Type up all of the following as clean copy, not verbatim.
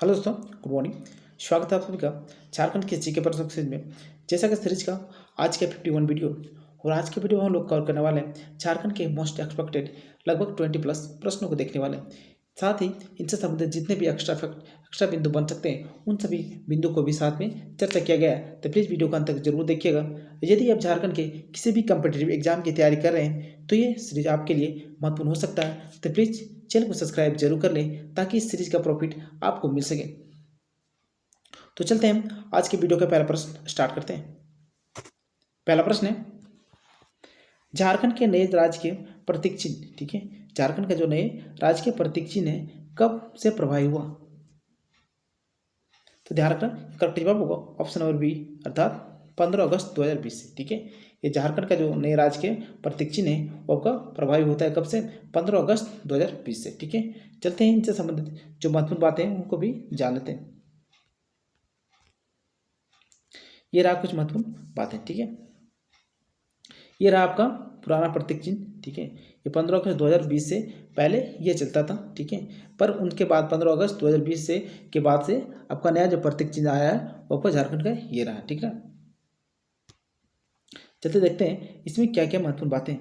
Hello दोस्तों, good morning. स्वागत है आप सभी का झारखंड के जीके प्रश्न सीरीज में। जैसा कि सीरीज का आज के 51 वीडियो और आज के वीडियो में हम लोग कवर करने वाले हैं झारखंड के मोस्ट एक्सपेक्टेड लगभग 20 प्लस प्रश्नों को देखने वाले हैं। साथ ही इनसे संबंधित जितने भी एक्स्ट्रा बिंदु बन सकते हैं उन सभी बिंदु को भी साथ में चर्चा किया गया है, तो प्लीज़ वीडियो को अंत तक जरूर देखिएगा। यदि आप झारखंड के किसी भी कम्पिटेटिव एग्जाम की तैयारी कर रहे हैं तो ये सीरीज आपके लिए महत्वपूर्ण हो सकता है, तो प्लीज़ चैनल को सब्सक्राइब जरूर कर लें ताकि इस सीरीज का प्रॉफिट आपको मिल सके। तो चलते हैं हम आज के वीडियो का पहला प्रश्न स्टार्ट करते हैं। पहला प्रश्न है, झारखंड के नए राज्य के प्रतीक चिन्ह, ठीक है, झारखंड का जो नए राज्य के प्रतीक चिन्ह है कब से प्रभावी हुआ? तो ध्यान रखना, करेक्ट जवाब होगा ऑप्शन नंबर बी, अर्थात 15 अगस्त 2020 से। ठीक है, ये झारखंड का जो नए राज्य के प्रतीक चिन्ह है वो आपका प्रभावी होता है कब से? 15 अगस्त 2020 से। ठीक है, चलते हैं इनसे संबंधित जो महत्वपूर्ण बातें हैं उनको भी जान लेते हैं। ये रहा कुछ महत्वपूर्ण बातें। ठीक है, ये रहा आपका पुराना प्रतीक चिन्ह। ठीक है, ये 15 अगस्त 2020 से पहले ये चलता था। ठीक है, पर उनके बाद 15 अगस्त 2020 से के बाद से आपका नया जो प्रतीक चिन्ह आया है वो आपका झारखंड का ये रहा। ठीक है, चलते देखते हैं इसमें क्या क्या महत्वपूर्ण बातें।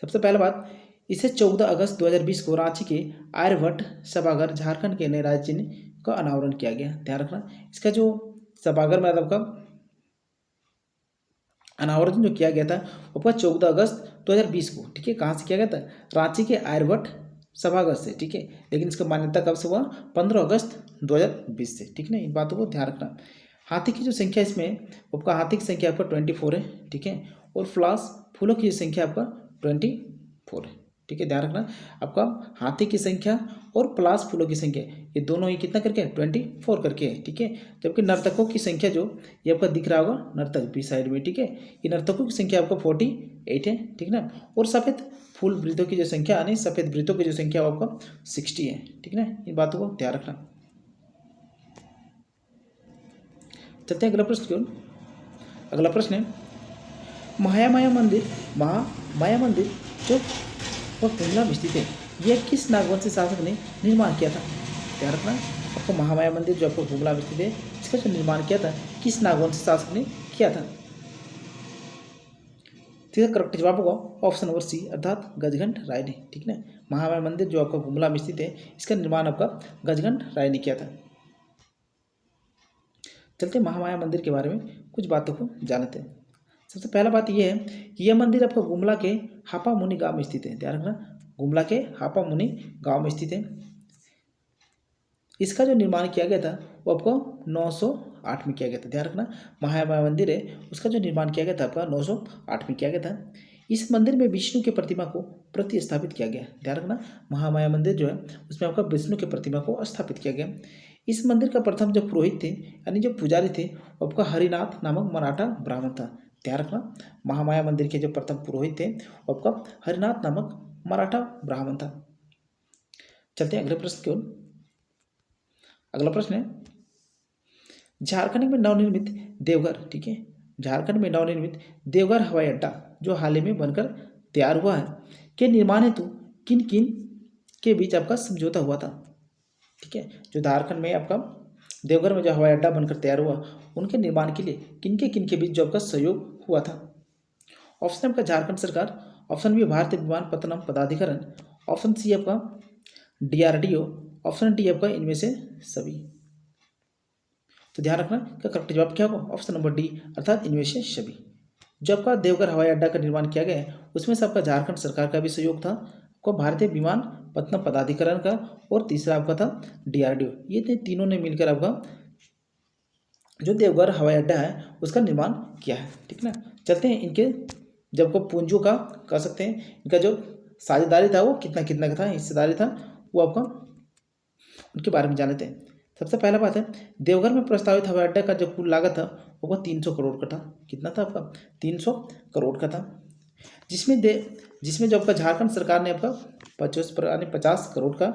सबसे पहला बात, इसे 14 अगस्त 2020 को रांची के आर्यभट्ट सभागार झारखंड के नए राज्य चिन्ह का अनावरण किया गया। ध्यान रखना, इसका जो सभागार में मतलब का अनावरण जो किया गया था वो 14 अगस्त 2020 को। ठीक है, कहाँ से किया गया था? रांची के आर्यभट्ट सभागार से। ठीक है, लेकिन इसका मान्यता कब से हुआ? 15 अगस्त 2020 से। ठीक है, इन बातों को ध्यान रखना। हाथी की जो संख्या इसमें आपका हाथी की संख्या आपका 24 है। ठीक है, और फ्लास फूलों की संख्या आपका 24 है। ठीक है, ध्यान रखना, आपका हाथी की संख्या और प्लास फूलों की संख्या ये दोनों ही कितना करके है? 24 करके है। ठीक है, जबकि नर्तकों की संख्या जो ये आपका दिख रहा होगा नर्तक बी साइड में। ठीक है, ये नर्तकों की संख्या आपका 48 है। ठीक ना, और सफ़ेद फूल वृद्धों की जो संख्या यानी सफ़ेद वृद्धों की जो संख्या वो आपका 60 है। ठीक ना, इन बातों को ध्यान रखना। चलते हैं अगला प्रश्न की ओर। अगला प्रश्न है, महामाया मंदिर जो वह कुंडला में स्थित है यह किस नागवंशी शासक ने निर्माण किया था? ध्यान रखना, आपको महामाया मंदिर जो आपको कुंडला में स्थित है इसका जो निर्माण किया था किस नागवंशी शासक ने किया था? इसका करेक्ट जवाब होगा ऑप्शन नंबर सी, अर्थात गजघंट राय ने। ठीक ना, महामाया मंदिर जो आपका कुंडला में स्थित है इसका निर्माण आपका गजघंट राय ने किया था। चलते महामाया मंदिर के बारे में कुछ बातों को जानते हैं। सबसे पहला बात यह है कि यह मंदिर आपका गुमला के हापा मुनि गांव में स्थित है। ध्यान रखना, गुमला के हापा मुनि गांव में स्थित है। इसका जो निर्माण किया गया था वो आपको 908 में किया गया था। ध्यान रखना, महामाया मंदिर है उसका जो निर्माण किया गया था आपका 908 में किया गया था। इस मंदिर में विष्णु की प्रतिमा को प्रतिस्थापित किया गया। ध्यान रखना, महामाया मंदिर जो है उसमें आपका विष्णु की प्रतिमा को स्थापित किया गया। इस मंदिर का प्रथम जो पुरोहित थे यानी जो पुजारी थे वो आपका हरिनाथ नामक मराठा ब्राह्मण था। ध्यान रखना, महामाया मंदिर के जो प्रथम पुरोहित थे वो आपका हरिनाथ नामक मराठा ब्राह्मण था। चलते हैं अगले प्रश्न की ओर। अगला प्रश्न है, झारखंड में नवनिर्मित देवघर, ठीक है, झारखंड में नवनिर्मित देवघर हवाई अड्डा जो हाल ही में बनकर तैयार हुआ है के निर्माण हेतु किन किन के बीच आपका समझौता हुआ था? ठीक है, जो झारखंड में आपका देवघर में जो हवाई अड्डा बनकर तैयार हुआ उनके निर्माण के लिए किन के बीच जो आपका सहयोग हुआ था? ऑप्शन आपका झारखंड सरकार, ऑप्शन बी भारतीय विमानपत्तनम प्राधिकरण, ऑप्शन सी आपका DRDO, ऑप्शन डी आपका इनमें से सभी। तो ध्यान रखना कि करेक्ट जवाब क्या होगा? ऑप्शन नंबर डी, अर्थात इनमें से सभी। जो आपका देवघर हवाई अड्डा का निर्माण किया गया है उसमें से आपका झारखंड सरकार का भी सहयोग था, आपको भारतीय विमानपत्तनम प्राधिकरण का, और तीसरा आपका था DRDO। ये तीनों ने मिलकर आपका जो देवघर हवाई अड्डा है उसका निर्माण किया है। ठीक ना, चलते हैं इनके जब को पूंजियों का कह सकते हैं इनका जो साझेदारी था वो कितना कितना का था, हिस्सेदारी था वो आपका उनके बारे में जान लेते हैं। सबसे पहला बात है, देवघर में प्रस्तावित हवाई अड्डा का जो कुल लागत था वो 300 करोड़ का था। कितना था आपका? 300 करोड़ का था, जिसमें जो आपका झारखंड सरकार ने आपका 50 करोड़ का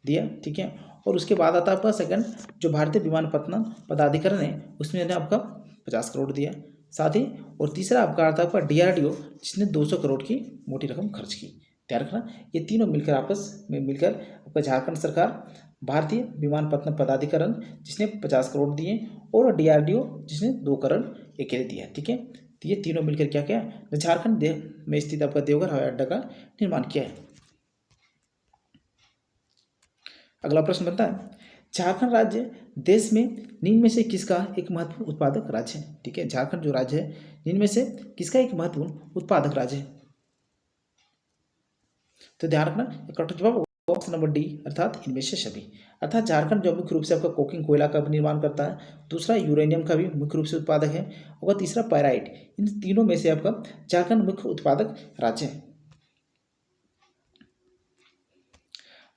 दिया। ठीक है, और उसके बाद आता है आपका सेकंड जो भारतीय विमानपत्तनम प्राधिकरण है उसमें ने आपका 50 करोड़ दिया साथ ही, और तीसरा आपका आता है आपका DRDO जिसने 200 करोड़ की मोटी रकम खर्च की। ध्यान रखना, ये तीनों मिलकर आपस में मिलकर आपका झारखंड सरकार भारतीय विमानपत्तन प्राधिकरण जिसने 50 करोड़ दिए, और DRDO जिसने 2 करोड़ अकेले दिया। ठीक है, तो ये तीनों मिलकर क्या क्या झारखंड में स्थित आपका देवघर हवाई अड्डा का निर्माण किया है। अगला प्रश्न बनता है, झारखंड राज्य देश में निम्न में से किसका एक महत्वपूर्ण उत्पादक राज्य है। ठीक है, झारखंड जो राज्य है निम्न में से किसका एक महत्वपूर्ण उत्पादक राज्य है। तो ध्यान रखना, करेक्ट जवाब ऑप्शन नंबर डी, अर्थात इनमें से सभी। अर्थात झारखंड जो मुख्य रूप से आपका कोकिंग कोयला का भी निर्माण करता है, दूसरा यूरेनियम का भी मुख्य रूप से उत्पादक है, और तीसरा पायराइट। इन तीनों में से आपका झारखंड मुख्य उत्पादक राज्य है।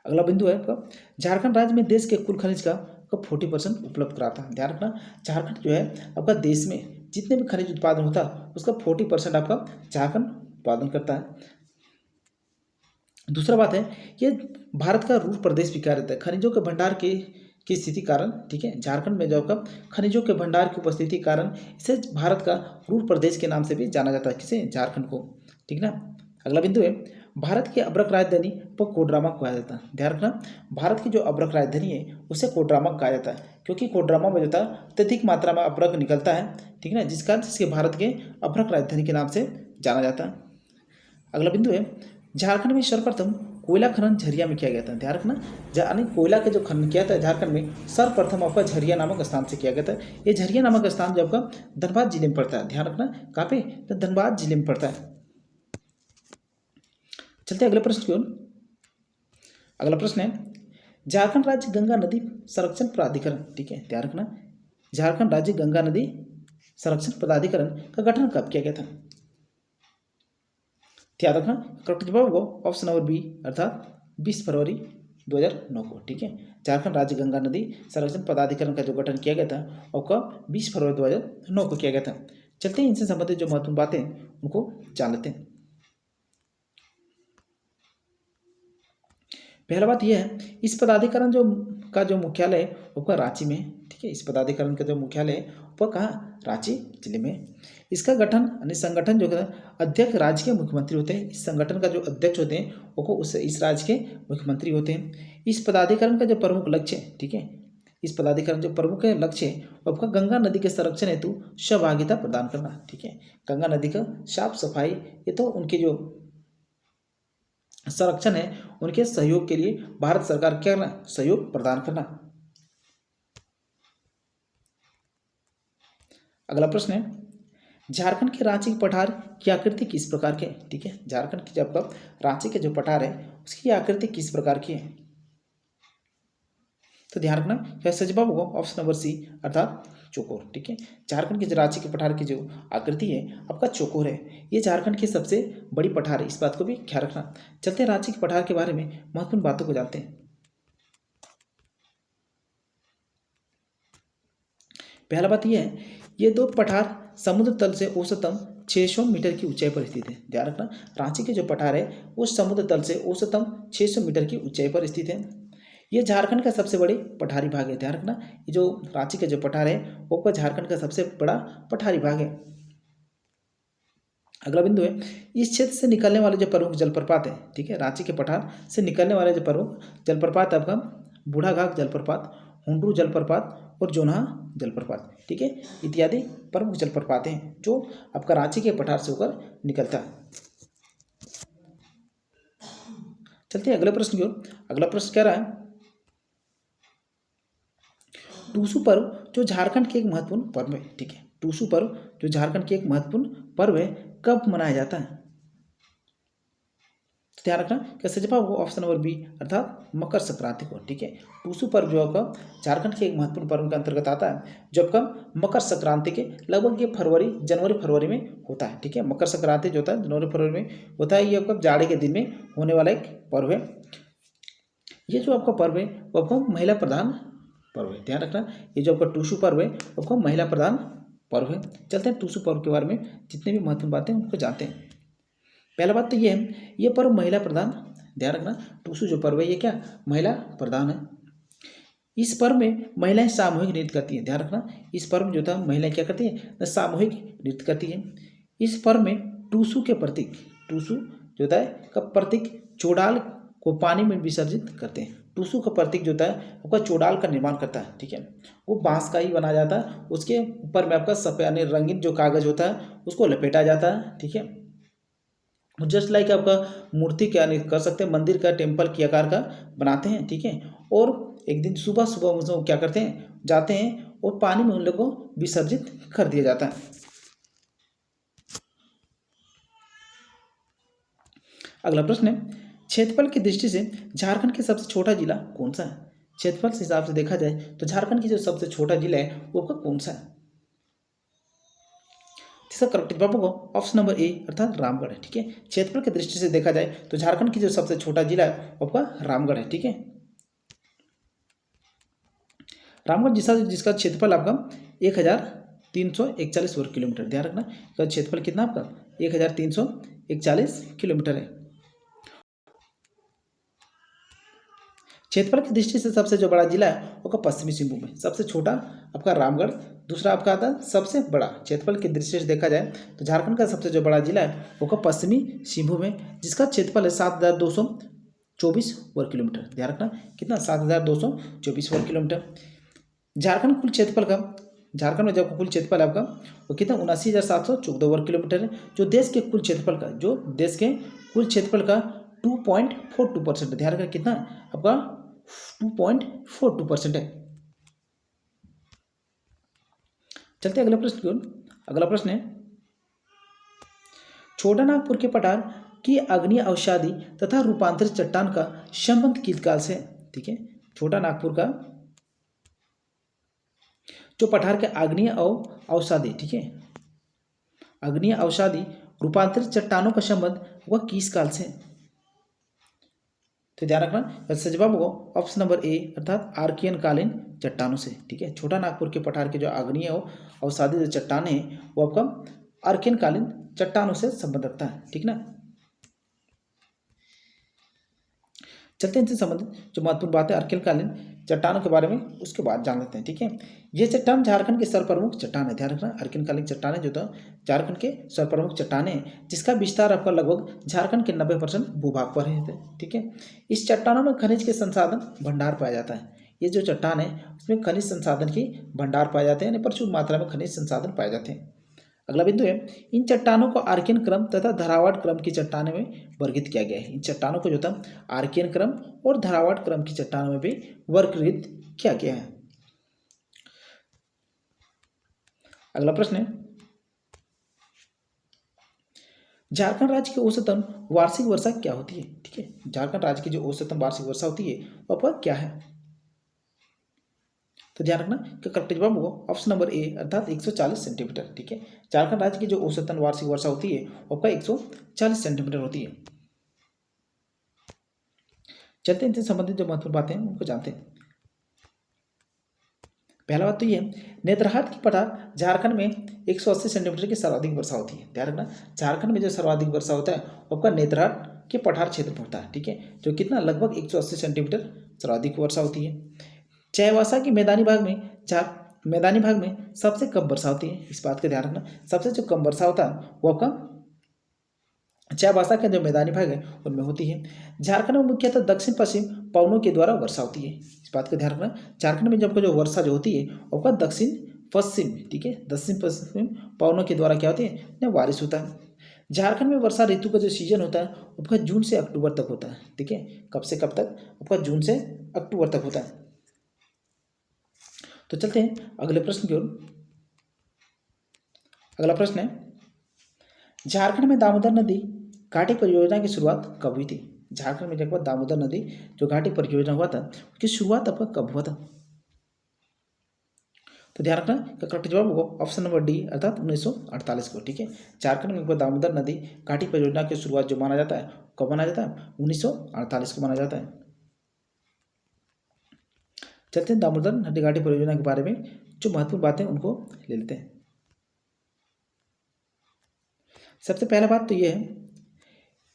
अगला बिंदु है आपका, झारखंड राज्य में देश के कुल खनिज का 40% उपलब्ध कराता है। ध्यान रखना, झारखंड जो है आपका देश में जितने भी खनिज उत्पादन होता है उसका 40% आपका झारखंड उत्पादन करता है। दूसरा बात है, ये भारत का रूर प्रदेश भी कहा जाता है खनिजों के भंडार की स्थिति कारण। ठीक है, झारखंड में जो आपका खनिजों के भंडार की उपस्थिति कारण इसे भारत का रूर प्रदेश के नाम से भी जाना जाता है, किसे, झारखंड को। ठीक ना। अगला बिंदु है, भारत की अब्रक राजधानी को कोडरमा कहा जाता है। ध्यान रखना, भारत की जो अब्रक राजधानी है उसे कोडरमा कहा जाता है, क्योंकि कोडरमा में जो था अत्यधिक मात्रा में अब्रक निकलता है। ठीक है ना, जिस कारण जिसके भारत के अब्रक राजधानी के नाम से जाना जाता है। अगला बिंदु है, झारखंड में सर्वप्रथम कोयला खनन झरिया में किया गया था। ध्यान रखना, यानी कोयला का जो खनन किया था झारखंड में सर्वप्रथम आपका झरिया नामक स्थान से किया गया था। ये झरिया नामक स्थान जो आपका धनबाद जिले में पड़ता है। ध्यान रखना, कहाँ पे, तो धनबाद जिले में पड़ता है। चलते अगले प्रश्न की ओर। अगला प्रश्न है, झारखंड राज्य गंगा नदी संरक्षण प्राधिकरण। ठीक है, ध्यान रखना, झारखंड राज्य गंगा नदी संरक्षण प्राधिकरण का गठन कब किया गया था। याद रखना, करेक्ट जवाब होगा ऑप्शन नंबर बी, अर्थात 20 फरवरी 2009 को। ठीक है, झारखंड राज्य गंगा नदी संरक्षण प्राधिकरण का जो गठन किया गया था और कब, 20 फरवरी 2009 को किया गया था। चलते हैं इनसे संबंधित जो महत्वपूर्ण बातें उनको जान लेते हैं। पहला बात यह है, इस पदाधिकरण जो मुख्यालय है वो रांची में। ठीक है, इस पदाधिकरण का जो मुख्यालय है वो कहाँ, रांची जिले में। इसका गठन यानी संगठन जो है, अध्यक्ष राज्य के मुख्यमंत्री होते हैं। इस संगठन का जो अध्यक्ष होते हैं वो इस राज्य के मुख्यमंत्री होते हैं। इस पदाधिकरण का जो प्रमुख लक्ष्य है, ठीक है, इस पदाधिकरण जो प्रमुख लक्ष्य है वो आपका गंगा नदी के संरक्षण हेतु सहभागिता प्रदान करना। ठीक है, गंगा नदी का साफ सफाई, ये तो उनके जो संरक्षण है उनके सहयोग के लिए भारत सरकार क्या करना, सहयोग प्रदान करना। अगला प्रश्न है, झारखंड के रांची के पठार की आकृति किस प्रकार के। ठीक है, झारखंड की जब रांची के जो पठार है उसकी आकृति किस प्रकार की है। तो ध्यान रखना, क्या सही जवाब होगा ऑप्शन नंबर सी, अर्थात चौकोर। ठीक है, झारखंड की जो रांची के पठार की जो आकृति है आपका चौकोर है। ये झारखंड की सबसे बड़ी पठार है, इस बात को भी ख्याल रखना। चलते हैं रांची के पठार के बारे में महत्वपूर्ण बातों को जानते हैं। पहला बात यह है, ये दो पठार समुद्र तल से औसतन 600 मीटर की ऊंचाई पर स्थित है। ध्यान रखना, रांची के जो पठार है वो समुद्र तल से औसतन 600 मीटर की ऊंचाई पर स्थित है। ये झारखंड का सबसे बड़े पठारी भाग है। ध्यान रखना, ये जो रांची का जो पठार है वो झारखंड का सबसे बड़ा पठारी भाग है। अगला बिंदु है, इस क्षेत्र से निकलने वाले जो प्रमुख जलप्रपात है, ठीक है, रांची के पठार से निकलने वाले जो प्रमुख जलप्रपात आपका बूढ़ा घाघ जलप्रपात, हुंडरू जलप्रपात और जोन्हा जलप्रपात। ठीक है, इत्यादि प्रमुख जलप्रपात हैं जो आपका रांची के पठार से होकर निकलता है। चलते हैं अगले प्रश्न की ओर। अगला प्रश्न कह रहा है, टूसू पर्व जो झारखंड के एक महत्वपूर्ण पर्व है। ठीक है, टूसू पर्व जो झारखंड के एक महत्वपूर्ण पर्व है कब मनाया जाता है। तो ध्यान रखना, कैसे जवाब होगा ऑप्शन नंबर बी, अर्थात मकर संक्रांति को। ठीक है, टूसू पर्व जो आपका झारखंड के एक महत्वपूर्ण पर्व के अंतर्गत आता है जो आपका मकर संक्रांति के लगभग ये जनवरी फरवरी में होता है। ठीक है, मकर संक्रांति जो होता है जनवरी फरवरी में होता है। ये आपका जाड़े के दिन में होने वाला एक पर्व है। ये जो आपका पर्व है वो आपका महिला प्रधान पर्व है। ध्यान रखना, ये जो आपका टूसू पर्व है वो आपका महिला प्रधान पर्व है। चलते हैं टूसू पर्व के बारे में जितने भी महत्वपूर्ण बातें उनको जानते हैं। पहला बात तो ये है, ये पर्व महिला प्रधान। ध्यान रखना, टूसू जो पर्व है ये क्या, महिला प्रधान है। इस पर्व में महिलाएं सामूहिक नृत्य करती हैं। ध्यान रखना, इस पर्व में जो था महिलाएं क्या करती हैं, सामूहिक नृत्य करती हैं। इस पर्व में टूसू के प्रतीक, टूसू जो होता है का प्रतीक चोडाल को पानी में विसर्जित करते हैं। टुसु का प्रतीक जो होता है आपका चोडाल का निर्माण करता है, ठीक है। वो बांस का ही बनाया जाता है, उसके ऊपर में आपका सफेद यानी रंगीन जो कागज होता है उसको लपेटा जाता है, ठीक है। जस्ट लाइक आपका मूर्ति क्या नहीं कर सकते, मंदिर का टेम्पल की आकार का बनाते हैं, ठीक है। और एक दिन सुबह सुबह उसको क्या करते हैं, जाते हैं और पानी में उन लोगों को विसर्जित कर दिया जाता है। अगला प्रश्न है, क्षेत्रफल की दृष्टि से झारखंड के सबसे छोटा जिला कौन सा है? क्षेत्रफल के हिसाब से देखा जाए तो झारखंड की जो सबसे छोटा जिला है वो आपका कौन सा है? इसका करेक्ट जवाब होगा ऑप्शन नंबर ए अर्थात रामगढ़ है, ठीक है। क्षेत्रफल की दृष्टि से देखा जाए तो झारखंड की जो सबसे छोटा जिला है वो आपका रामगढ़ है, ठीक है। रामगढ़ जिसका क्षेत्रफल आपका 1341 वर्ग किलोमीटर, ध्यान रखना इसका क्षेत्रफल कितना आपका 1341 किलोमीटर है। क्षेत्रफल की दृष्टि से सबसे जो बड़ा जिला है वो पश्चिमी सिंहभूम है, सबसे छोटा आपका रामगढ़, दूसरा आपका आता है सबसे बड़ा। क्षेत्रफल की दृष्टि से देखा जाए तो झारखंड का सबसे जो बड़ा जिला है वो पश्चिमी सिंहभूम है, जिसका क्षेत्रफल है 7224 वर्ग किलोमीटर, ध्यान रखना कितना 7224 वर्ग किलोमीटर। झारखंड में जब कुल क्षेत्रफल आपका वो कितना 79,714 वर्ग किलोमीटर है, जो देश के कुल क्षेत्रफल का 2.42% है, ध्यान रखना कितना आपका 2.42% है। चलते अगले प्रश्न की ओर। अगला प्रश्न है, छोटा नागपुर के पठार की अग्नि अवसादी तथा रूपांतरित चट्टान का संबंध किस काल से, ठीक है। छोटा नागपुर का जो पठार के आग्नेय अवसादी, ठीक है, आग्नेय अवसादी रूपांतरित चट्टानों का संबंध वह किस काल से? तो ध्यान रखना सही जवाब होगा ऑप्शन नंबर ए अर्थात आर्कियन कालीन चट्टानों से, ठीक है। छोटा नागपुर के पठार के जो आग्नेय अवसादी जो चट्टाने हैं वो आपका आर्कियन कालीन चट्टानों से संबंध रखता है, ठीक ना। चलते हैं इनसे संबंधित जो महत्वपूर्ण बात है आर्कियन चट्टानों के बारे में उसके बाद जान लेते हैं, ठीक है। ये चट्टान झारखंड के सर्वप्रमुख चट्टान है, ध्यान रखना आर्कियन चट्टाने जो था झारखंड के सर्वप्रमुख चट्टाने हैं, जिसका विस्तार आपका लगभग झारखंड के 90% भूभाग पर है, ठीक है। इस चट्टानों में खनिज के संसाधन भंडार पाया जाता है। ये जो चट्टान है उसमें खनिज संसाधन की भंडार पाए जाते हैं, प्रचुर मात्रा में खनिज संसाधन पाए जाते हैं। अगला बिंदु है, इन चट्टानों को आर्कियन क्रम तथा धरावाट क्रम की चट्टानों में वर्गीकृत किया गया है। इन चट्टानों को जो था आर्कियन क्रम और धरावाट क्रम की चट्टानों में भी वर्गीकृत किया गया है। अगला प्रश्न है, झारखंड राज्य की औसतन वार्षिक वर्षा क्या होती है, ठीक है। झारखंड राज्य की जो औसतन वार्षिक वर्षा होती है वह क्या है? तो ध्यान रखना कि करेक्ट जवाब होगा ऑप्शन नंबर ए अर्थात 140 सेंटीमीटर, ठीक है। झारखंड राज्य की जो औसतन वार्षिक वर्षा होती है वह 140 सेंटीमीटर होती है। चलते इनसे संबंधित जो महत्वपूर्ण बातें हैं उनको जानते हैं। पहला बात तो ये है, नेतरहाट की पठार झारखंड में 180 सेंटीमीटर की सर्वाधिक वर्षा होती है, ध्यान रखना झारखंड में जो सर्वाधिक वर्षा होता है वो आपका नेतरहाट के पठार क्षेत्र में होता है, ठीक है, जो कितना लगभग 180 सेंटीमीटर सर्वाधिक वर्षा होती है। चाईबासा की मैदानी भाग में सबसे कम वर्षा होती है, इस बात का ध्यान रखना सबसे जो कम वर्षा होता है वो आपका चाईबासा के जो मैदानी भाग है उनमें होती है। झारखंड में मुख्यतः दक्षिण पश्चिम पवनों के द्वारा वर्षा होती है, इस बात का ध्यान रखना झारखंड में जब जो वर्षा जो होती है वो आपका दक्षिण पश्चिम, ठीक है, दक्षिण पश्चिम पवनों के द्वारा क्या होती है बारिश होता है। झारखंड में वर्षा ऋतु का जो सीजन होता है आपका जून से अक्टूबर तक होता है, ठीक है। कब से कब तक? आपका जून से अक्टूबर तक होता है। तो चलते हैं अगले प्रश्न की ओर। अगला प्रश्न है, झारखंड में दामोदर नदी घाटी परियोजना की शुरुआत कब हुई थी? झारखंड में जब दामोदर नदी जो घाटी परियोजना हुआ था उसकी शुरुआत आपका कब हुआ था? तो ध्यान रखना का करेक्ट जवाब होगा ऑप्शन नंबर डी अर्थात 1948 को, ठीक है। झारखंड में दामोदर नदी घाटी परियोजना की शुरुआत जो माना जाता है कब माना जाता है? 1948 को माना जाता है। चलते हैं दामोदर नदी घाटी परियोजना के बारे में जो महत्वपूर्ण बातें उनको ले लेते हैं। सबसे पहला बात तो ये है,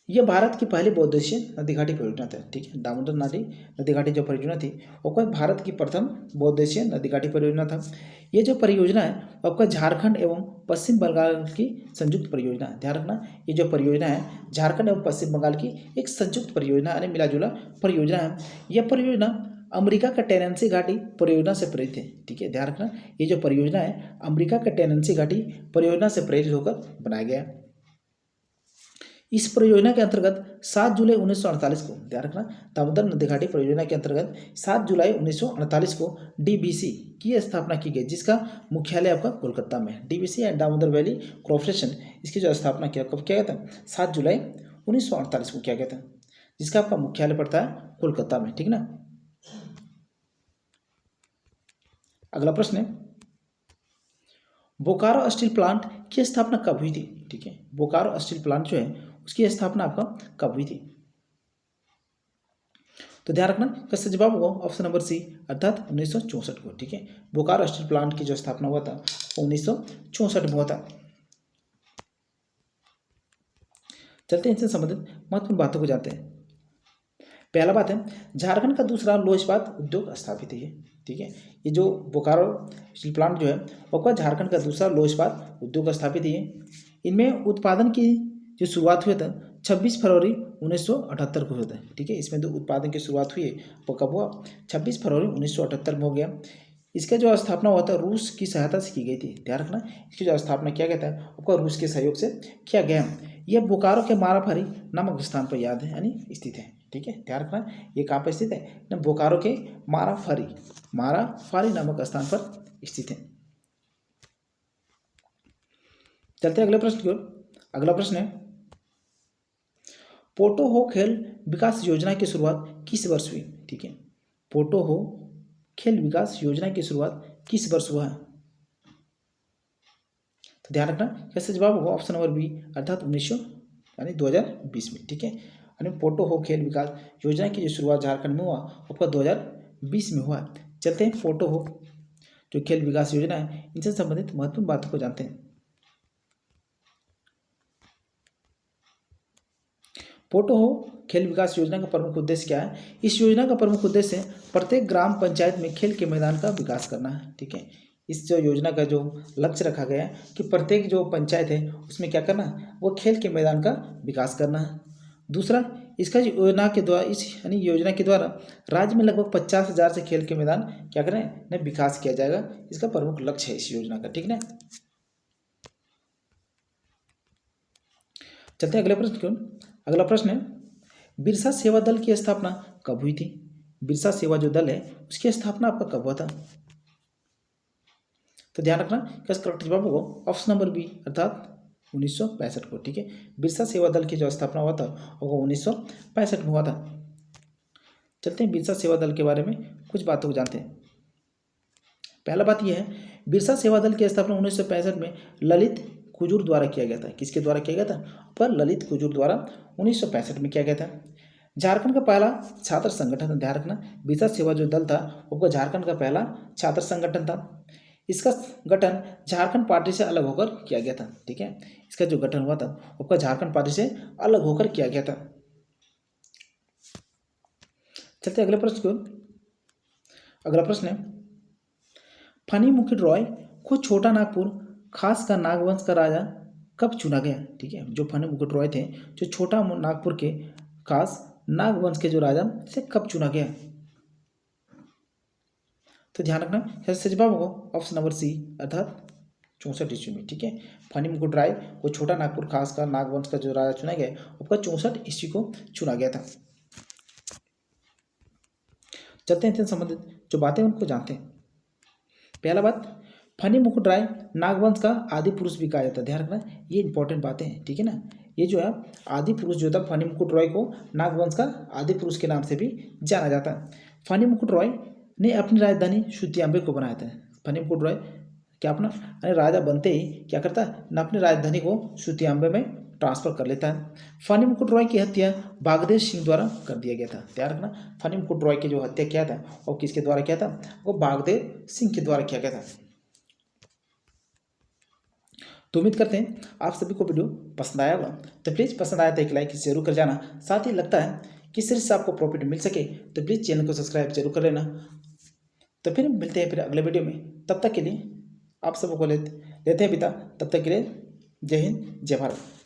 यह भारत की पहली बहुउद्देशीय नदी घाटी परियोजना थी। ठीक है, दामोदर नदी घाटी जो परियोजना थी वो आपका भारत की प्रथम बहुउद्देशीय नदी घाटी परियोजना था। ये जो परियोजना है वो आपका झारखंड एवं पश्चिम बंगाल की संयुक्त परियोजना है। ध्यान रखना, ये जो परियोजना है झारखंड एवं पश्चिम बंगाल की एक संयुक्त परियोजना यानी मिलाजुला परियोजना है। यह परियोजना अमेरिका का टेनेंसी घाटी परियोजना से प्रेरित है। ठीक है, ध्यान रखना, ये जो परियोजना है अमेरिका का टेनेंसी घाटी परियोजना से प्रेरित होकर बनाया गया। इस परियोजना के अंतर्गत 7 जुलाई 1948 को, ध्यान रखना, दामोदर नदी घाटी परियोजना के अंतर्गत 7 जुलाई 1948 को डीबीसी की स्थापना की गई, जिसका मुख्यालय आपका कोलकाता में है। DBC and Damodar valley corporation, इसकी जो स्थापना कब किया गया था? 7 जुलाई 1948 को किया गया था, जिसका आपका मुख्यालय पड़ता है कोलकाता में। ठीक ना। अगला प्रश्न है, बोकारो स्टील प्लांट की स्थापना कब हुई थी? ठीक है, बोकारो स्टील प्लांट जो है उसकी स्थापना आपका कब हुई थी? तो ध्यान रखना, इसका जवाब होगा ऑप्शन नंबर सी, अर्थात 1964 को। ठीक है, बोकारो स्टील प्लांट की जो स्थापना हुआ था वो 1964 में हुआ था। चलते हैं इनसे संबंधित महत्वपूर्ण बातों को जानते हैं। पहला बात है, झारखंड का दूसरा लौह इस्पात उद्योग स्थापित है। ठीक है, ये जो बोकारो स्टील प्लांट जो है वो झारखंड का दूसरा लौह इस्पात उद्योग स्थापित है। इनमें उत्पादन की जो शुरुआत हुई था 26 फरवरी 1978 को होता है। ठीक है, इसमें जो उत्पादन की शुरुआत हुई है वो कब हुआ? 26 फरवरी 1978 में हो गया। इसका जो स्थापना हुआ था रूस की सहायता से की गई थी। ध्यान रखना, इसकी जो स्थापना किया गया था आपको रूस के सहयोग से किया गया। यह बोकारो के माराफारी नामक स्थान पर याद है यानी स्थित है। ठीक है, ध्यान रखना, ये कहाँ पर स्थित है ना? बोकारो के माराफारी नामक स्थान पर स्थित है। चलते हैं अगले प्रश्न की ओर। अगला प्रश्न है, पोटो हो खेल विकास योजना की शुरुआत किस वर्ष हुई? ठीक है, पोटो हो खेल विकास योजना की शुरुआत किस वर्ष हुआ है? तो ध्यान रखना, कैसे जवाब होगा ऑप्शन नंबर बी, अर्थात 1900 यानी 2020 में। ठीक है, यानी पोटो हो खेल विकास योजना की जो शुरुआत झारखंड में हुआ आपका 2020 में हुआ। चलते हैं पोटो हो जो खेल विकास योजना है इनसे संबंधित महत्वपूर्ण बातों को जानते हैं। पोटो हो खेल विकास योजना का प्रमुख उद्देश्य क्या है? इस योजना का प्रमुख उद्देश्य प्रत्येक ग्राम पंचायत में खेल के मैदान का विकास करना है। ठीक है, इस जो योजना का जो लक्ष्य रखा गया है कि प्रत्येक जो पंचायत है उसमें क्या करना है? वो खेल के मैदान का विकास करना है। दूसरा, इसका जो योजना के द्वारा इस यानी योजना के द्वारा राज्य में लगभग 50,000 से खेल के मैदान क्या करें ना विकास किया जाएगा। इसका प्रमुख लक्ष्य है इस योजना का। ठीक है, चलते हैं अगले प्रश्न की ओर। अगला प्रश्न है, बिरसा सेवा दल की स्थापना कब हुई थी? बिरसा सेवा जो दल है उसकी स्थापना आपका कब हुआ था? तो ध्यान रखना, क्या करेक्ट जवाब होगा ऑप्शन नंबर बी, अर्थात 1965 को। ठीक है, बिरसा सेवा दल की जो स्थापना हुआ था वो 1965 में हुआ था। चलते हैं बिरसा सेवा दल के बारे में कुछ बातों को जानते हैं। पहला बात यह है, बिरसा सेवा दल की स्थापना 1965 में ललित कुजूर द्वारा किया गया था। किसके द्वारा किया गया था? पर ललित कुजूर द्वारा 1965 में किया गया था। झारखंड का पहला छात्र संगठन, ध्यान रखना, बिरसा सेवा जो दल था वो झारखंड का पहला छात्र संगठन था। इसका गठन झारखंड पार्टी से अलग होकर किया गया था। ठीक है, इसका जो गठन हुआ था वो झारखंड पार्टी से अलग होकर किया गया था। चलते अगले प्रश्न को। अगला प्रश्न है, फनी मुकुट रॉय को छोटा नागपुर खास का नागवंश का राजा कब चुना गया? ठीक है, जो फनी मुकुट रॉय थे जो छोटा नागपुर के खास नागवंश के जो राजा से कब चुना गया? तो ध्यान रखना, सही जवाब होगा ऑप्शन नंबर सी, अर्थात 64 ईस्वी में। ठीक है, फनी मुकुट राय को छोटा नागपुर खास का नागवंश का जो राजा चुना गया आपका 64 ईस्वी को चुना गया था। चलते हैं इनसे संबंधित जो बातें उनको जानते हैं। पहला बात, फनी मुकुट राय नागवंश का आदि पुरुष भी कहा जाता है। ध्यान रखना, ये इंपॉर्टेंट बातें हैं। ठीक है ना, ये जो है आदि पुरुष जो था फनी मुकुट रॉय को नागवंश का आदि पुरुष के नाम से भी जाना जाता है। फनी मुकुट रॉय ने अपनी राजधानी शुतियाम्बे को बनाया था। फनी मुकुट रॉय क्या अपना राजा बनते ही क्या करता है ना अपनी राजधानी को शुतियाम्बे में ट्रांसफर कर लेता है। फनी मुकुट रॉय की हत्या बागदेव सिंह द्वारा कर दिया गया था। ध्यान रखना, फनी मुकुट रॉय की जो हत्या किया था और किसके द्वारा किया था? वो बागदेव सिंह के द्वारा किया गया था। तो उम्मीद करते हैं आप सभी को वीडियो पसंद आया होगा। तो प्लीज़ पसंद आया तो एक लाइक जरूर कर जाना। साथ ही लगता है कि सिर्फ से आपको प्रॉफिट मिल सके तो प्लीज़ चैनल को सब्सक्राइब जरूर कर लेना। तो फिर मिलते हैं फिर अगले वीडियो में। तब तक के लिए आप सबको लेते हैं विदा। तब तक के लिए जय हिंद, जय भारत।